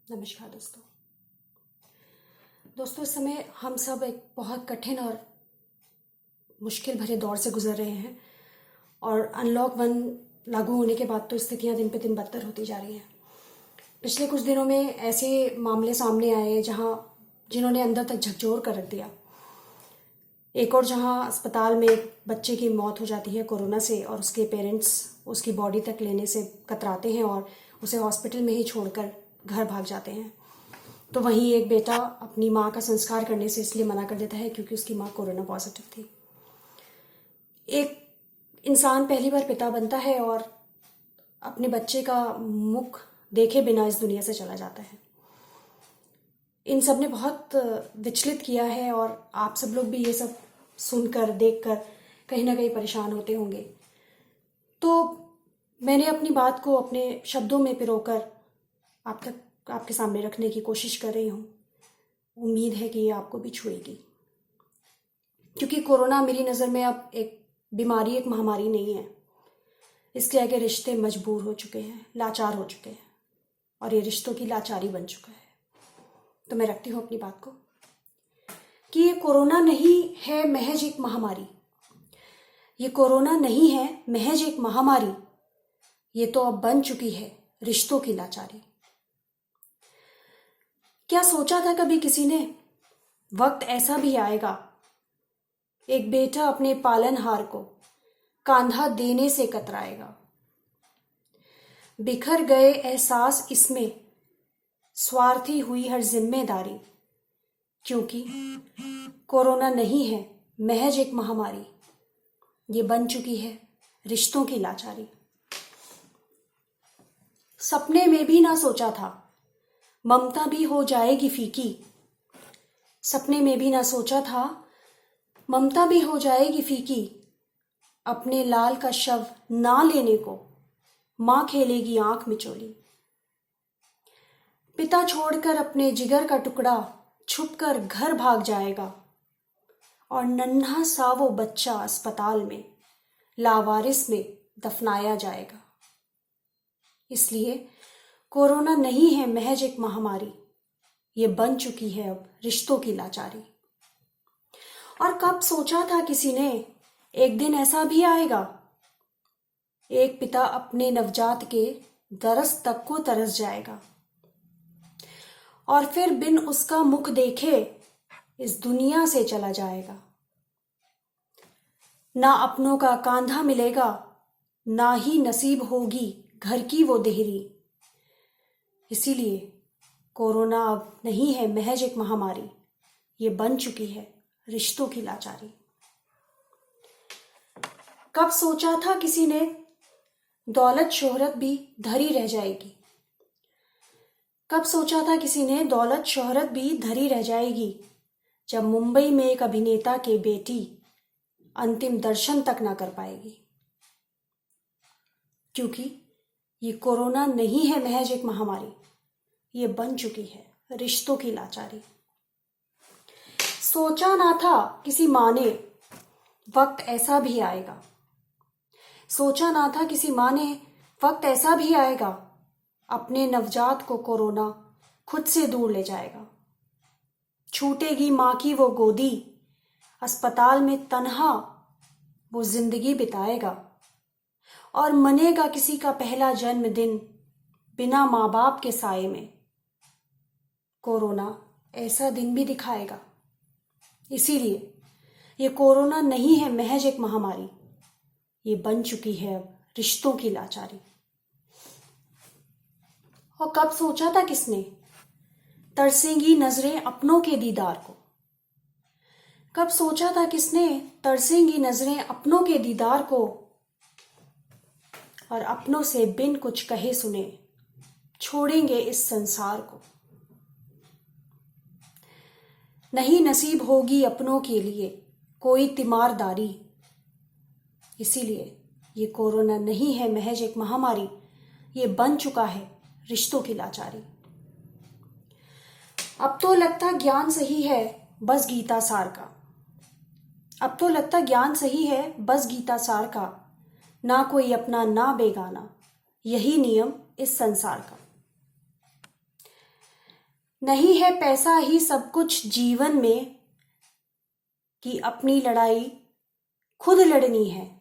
नमस्कार दोस्तों, इस समय हम सब एक बहुत कठिन और मुश्किल भरे दौर से गुजर रहे हैं और अनलॉक 1 लागू होने के बाद तो स्थितियां दिन पे दिन बदतर होती जा रही हैं। पिछले कुछ दिनों में ऐसे मामले सामने आए जिन्होंने अंदर तक झकझोर कर रख दिया। एक और जहां अस्पताल में एक बच्चे की मौत हो जाती है कोरोना से और उसके पेरेंट्स उसकी बॉडी तक लेने से कतराते हैं और उसे हॉस्पिटल में ही छोड़कर घर भाग जाते हैं। तो वहीं एक बेटा अपनी माँ का संस्कार करने से इसलिए मना कर देता है क्योंकि उसकी माँ कोरोना पॉजिटिव थी। एक इंसान पहली बार पिता बनता है और अपने बच्चे का मुख देखे बिना इस दुनिया से चला जाता है। इन सब ने बहुत विचलित किया है और आप सब लोग भी ये सब सुनकर देखकर कहीं ना कहीं परेशान होते होंगे। तो मैंने अपनी बात को अपने शब्दों में पिरोकर आपके सामने रखने की कोशिश कर रही हूँ। उम्मीद है कि ये आपको भी छुएगी, क्योंकि कोरोना मेरी नज़र में अब एक बीमारी, एक महामारी नहीं है। इसके आगे रिश्ते मजबूर हो चुके हैं, लाचार हो चुके हैं और ये रिश्तों की लाचारी बन चुका है। तो मैं रखती हूँ अपनी बात को कि ये कोरोना नहीं है महज एक महामारी, ये कोरोना नहीं है महज एक महामारी, ये तो अब बन चुकी है रिश्तों की लाचारी। क्या सोचा था कभी किसी ने वक्त ऐसा भी आएगा, एक बेटा अपने पालनहार को कांधा देने से कतराएगा। बिखर गए एहसास इसमें, स्वार्थी हुई हर जिम्मेदारी, क्योंकि कोरोना नहीं है महज एक महामारी, ये बन चुकी है रिश्तों की लाचारी। सपने में भी ना सोचा था ममता भी हो जाएगी फीकी, सपने में भी ना सोचा था ममता भी हो जाएगी फीकी। अपने लाल का शव ना लेने को मां खेलेगी आंख मिचोली। पिता छोड़कर अपने जिगर का टुकड़ा छुपकर घर भाग जाएगा और नन्हा सा वो बच्चा अस्पताल में लावारिस में दफनाया जाएगा। इसलिए कोरोना नहीं है महज एक महामारी, ये बन चुकी है अब रिश्तों की लाचारी। और कब सोचा था किसी ने एक दिन ऐसा भी आएगा, एक पिता अपने नवजात के दरस तक को तरस जाएगा और फिर बिन उसका मुख देखे इस दुनिया से चला जाएगा। ना अपनों का कांधा मिलेगा, ना ही नसीब होगी घर की वो देहरी। इसीलिए कोरोना अब नहीं है महज एक महामारी, ये बन चुकी है रिश्तों की लाचारी। कब सोचा था किसी ने दौलत शोहरत भी धरी रह जाएगी, कब सोचा था किसी ने दौलत शोहरत भी धरी रह जाएगी, जब मुंबई में एक अभिनेता के बेटी अंतिम दर्शन तक ना कर पाएगी। क्योंकि ये कोरोना नहीं है महज एक महामारी, ये बन चुकी है रिश्तों की लाचारी। सोचा ना था किसी माँ ने वक्त ऐसा भी आएगा, सोचा ना था किसी माँ ने वक्त ऐसा भी आएगा, अपने नवजात को कोरोना खुद से दूर ले जाएगा। छूटेगी माँ की वो गोदी, अस्पताल में तन्हा वो जिंदगी बिताएगा और मनेगा किसी का पहला जन्मदिन बिना माँ बाप के साए में। कोरोना ऐसा दिन भी दिखाएगा। इसीलिए ये कोरोना नहीं है महज एक महामारी, ये बन चुकी है अब रिश्तों की लाचारी। और कब सोचा था किसने तरसेंगी नजरें अपनों के दीदार को, कब सोचा था किसने तरसेंगी नजरें अपनों के दीदार को और अपनों से बिन कुछ कहे सुने छोड़ेंगे इस संसार को। नहीं नसीब होगी अपनों के लिए कोई तीमारदारी, इसीलिए ये कोरोना नहीं है महज एक महामारी, ये बन चुका है रिश्तों की लाचारी। अब तो लगता ज्ञान सही है बस गीता सार का, अब तो लगता ज्ञान सही है बस गीता सार का, ना कोई अपना ना बेगाना, यही नियम इस संसार का। नहीं है पैसा ही सब कुछ जीवन में, कि अपनी लड़ाई खुद लड़नी है,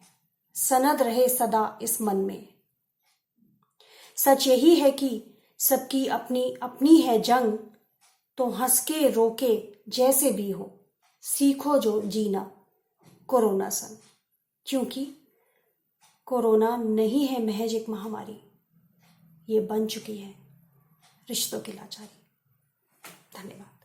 सनद रहे सदा इस मन में। सच यही है कि सबकी अपनी अपनी है जंग, तो हंस के रोके जैसे भी हो, सीखो जो जीना कोरोना संग। क्योंकि कोरोना नहीं है महज एक महामारी, ये बन चुकी है रिश्तों की लाचारी। धन्यवाद।